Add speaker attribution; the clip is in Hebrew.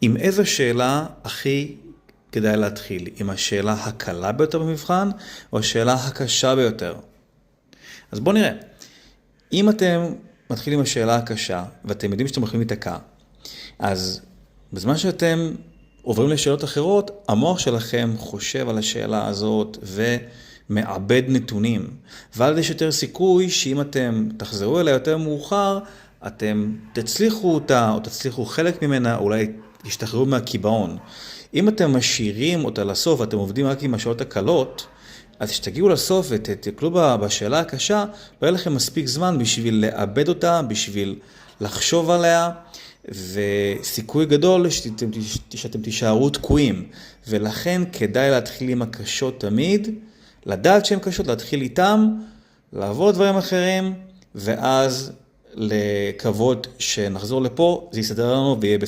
Speaker 1: עם איזו שאלה הכי כדאי להתחיל? עם השאלה הקלה ביותר במבחן, או השאלה הקשה ביותר? אז בואו נראה. אם אתם מתחילים עם השאלה הקשה, ואתם יודעים שאתם הולכים להתקע, אז בזמן שאתם עוברים לשאלות אחרות, המוח שלכם חושב על השאלה הזאת ומעבד נתונים. ועל יש יותר סיכוי שאם אתם תחזרו אליה יותר מאוחר, אתם תצליחו אותה או תצליחו חלק ממנה, אולי תשתחררו מהקיבעון. אם אתם משאירים אותה לסוף ואתם עובדים רק עם השאלות הקלות, אז כשתגיעו לסוף ותקלו בשאלה הקשה, לא יהיה לכם מספיק זמן בשביל לאבד אותה, בשביל לחשוב עליה, וסיכוי גדול שאתם תישארו תקועים. ולכן כדאי להתחיל עם הקשות תמיד, לדעת שהן קשות, להתחיל איתם, לעבור דברים אחרים, ואז לקוות שנחזור לפה, זה יסתדר לנו ויהיה בסדר.